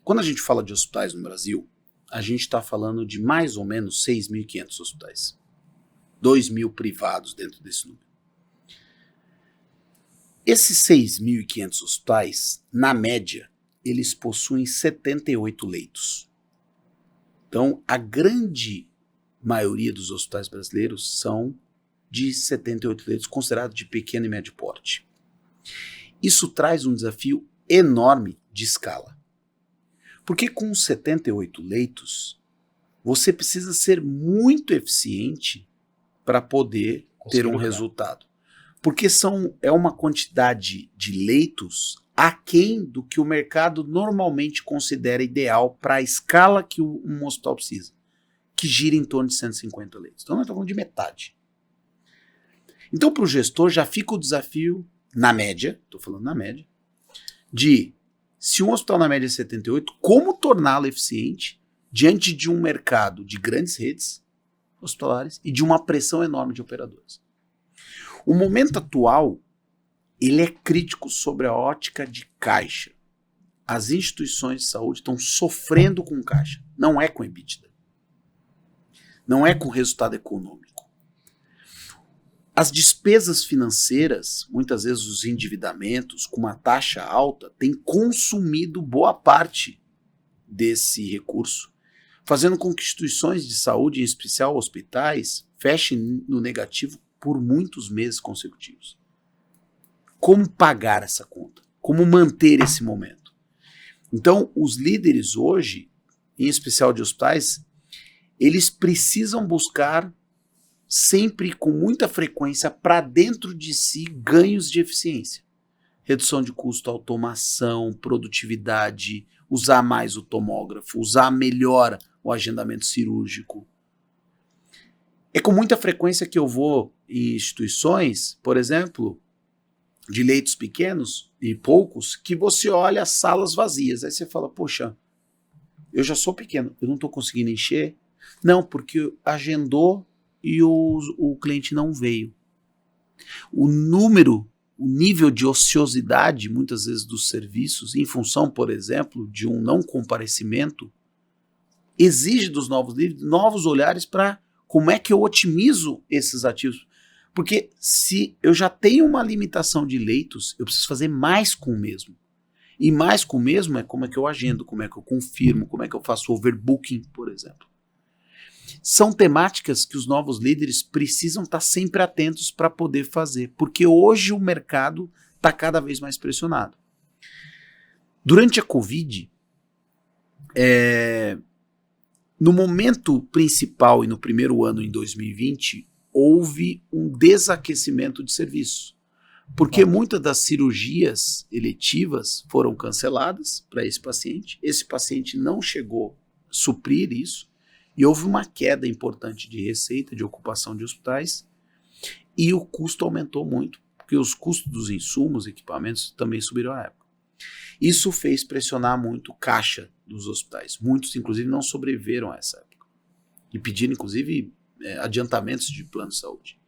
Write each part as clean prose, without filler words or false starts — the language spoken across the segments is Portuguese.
Quando a gente fala de hospitais no Brasil, a gente está falando de mais ou menos 6.500 hospitais. 2.000 privados dentro desse número. Esses 6.500 hospitais, na média, eles possuem 78 leitos. Então, a grande maioria dos hospitais brasileiros são de 78 leitos, considerados de pequeno e médio porte. Isso traz um desafio enorme de escala. Porque com 78 leitos, você precisa ser muito eficiente para poder ter um resultado. Porque é uma quantidade de leitos aquém do que o mercado normalmente considera ideal para a escala que um hospital precisa, que gira em torno de 150 leitos. Então nós estamos falando de metade. Então para o gestor já fica o desafio, na média, estou falando na média, de se um hospital na média é 78, como torná-lo eficiente diante de um mercado de grandes redes hospitalares e de uma pressão enorme de operadores. O momento atual, ele é crítico sobre a ótica de caixa. As instituições de saúde estão sofrendo com caixa. Não é com EBITDA. Não é com resultado econômico. As despesas financeiras, muitas vezes os endividamentos, com uma taxa alta, têm consumido boa parte desse recurso, fazendo com que instituições de saúde, em especial hospitais, fechem no negativo por muitos meses consecutivos. Como pagar essa conta? Como manter esse momento? Então, os líderes hoje, em especial de hospitais, eles precisam buscar sempre com muita frequência para dentro de si ganhos de eficiência. Redução de custo, automação, produtividade, usar mais o tomógrafo, usar melhor o agendamento cirúrgico. É com muita frequência que eu vou em instituições, por exemplo, de leitos pequenos e poucos, que você olha as salas vazias. Aí você fala, poxa, eu já sou pequeno, eu não estou conseguindo encher. Não, porque agendou e o cliente não veio. O nível de ociosidade, muitas vezes, dos serviços, em função, por exemplo, de um não comparecimento, exige dos novos líderes novos olhares para como é que eu otimizo esses ativos. Porque se eu já tenho uma limitação de leitos, eu preciso fazer mais com o mesmo. E mais com o mesmo é como é que eu agendo, como é que eu confirmo, como é que eu faço overbooking, por exemplo. São temáticas que os novos líderes precisam estar sempre atentos para poder fazer, porque hoje o mercado está cada vez mais pressionado. Durante a Covid, no momento principal e no primeiro ano, em 2020, houve um desaquecimento de serviço, porque muitas das cirurgias eletivas foram canceladas para esse paciente não chegou a suprir isso, e houve uma queda importante de receita, de ocupação de hospitais, e o custo aumentou muito, porque os custos dos insumos, equipamentos, também subiram à época. Isso fez pressionar muito o caixa dos hospitais. Muitos, inclusive, não sobreviveram a essa época. E pediram, inclusive, adiantamentos de plano de saúde.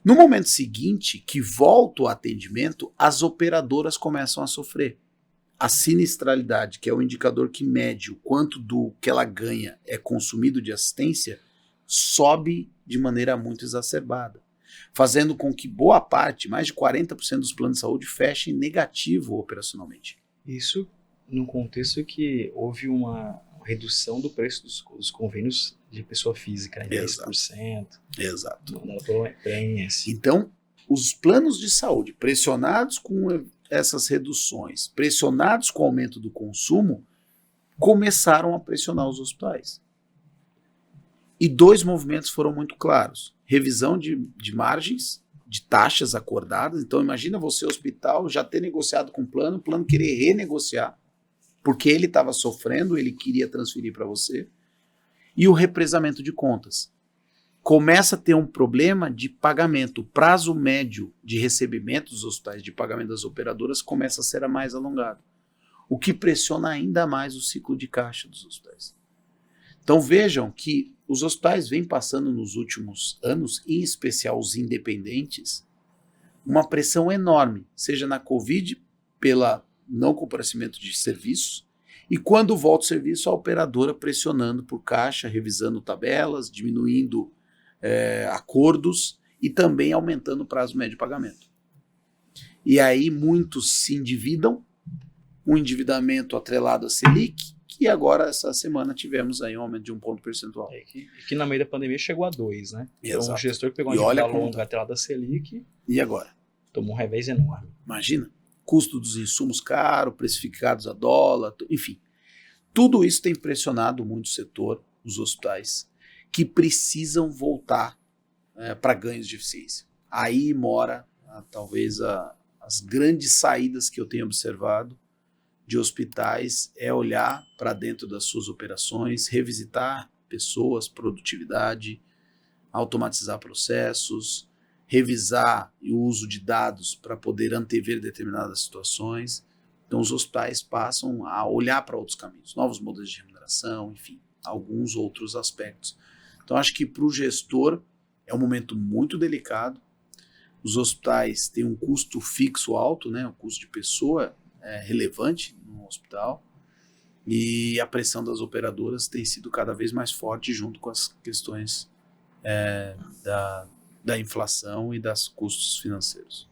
No momento seguinte, que volta o atendimento, as operadoras começam a sofrer. A sinistralidade, que é o indicador que mede o quanto do que ela ganha é consumido de assistência, sobe de maneira muito exacerbada, fazendo com que boa parte, mais de 40% dos planos de saúde, fechem negativo operacionalmente. Isso num contexto que houve uma redução do preço dos convênios de pessoa física, em 10%. Exato. Então, os planos de saúde, pressionados com essas reduções, pressionados com o aumento do consumo, começaram a pressionar os hospitais. E dois movimentos foram muito claros. Revisão de margens, de taxas acordadas. Então imagina você, hospital, já ter negociado com o plano querer renegociar, porque ele estava sofrendo, ele queria transferir para você. E o represamento de contas. Começa a ter um problema de pagamento. O prazo médio de recebimento dos hospitais, de pagamento das operadoras, começa a ser mais alongado, o que pressiona ainda mais o ciclo de caixa dos hospitais. Então vejam que os hospitais vêm passando nos últimos anos, em especial os independentes, uma pressão enorme, seja na Covid, pelo não comparecimento de serviços, E quando volta o serviço, a operadora pressionando por caixa, revisando tabelas, diminuindo acordos e também aumentando o prazo médio de pagamento. E aí muitos se endividam, um endividamento atrelado a Selic, que agora essa semana tivemos aí um aumento de 1 ponto percentual. Que na meio da pandemia chegou a 2, né? Exato. Então o gestor que pegou uma dívida longa atrelada a Selic... E agora? Tomou um revés enorme. Imagina, custo dos insumos caro, precificados a dólar, enfim. Tudo isso tem pressionado muito o setor, os hospitais, que precisam voltar para ganhos de eficiência. Aí mora talvez as grandes saídas que eu tenho observado de hospitais, é olhar para dentro das suas operações, revisitar pessoas, produtividade, automatizar processos, revisar o uso de dados para poder antever determinadas situações. Então os hospitais passam a olhar para outros caminhos, novos modelos de remuneração, enfim, alguns outros aspectos. Então acho que para o gestor é um momento muito delicado. Os hospitais têm um custo fixo alto, né? O custo de pessoa é relevante no hospital, e a pressão das operadoras tem sido cada vez mais forte junto com as questões da inflação e dos custos financeiros.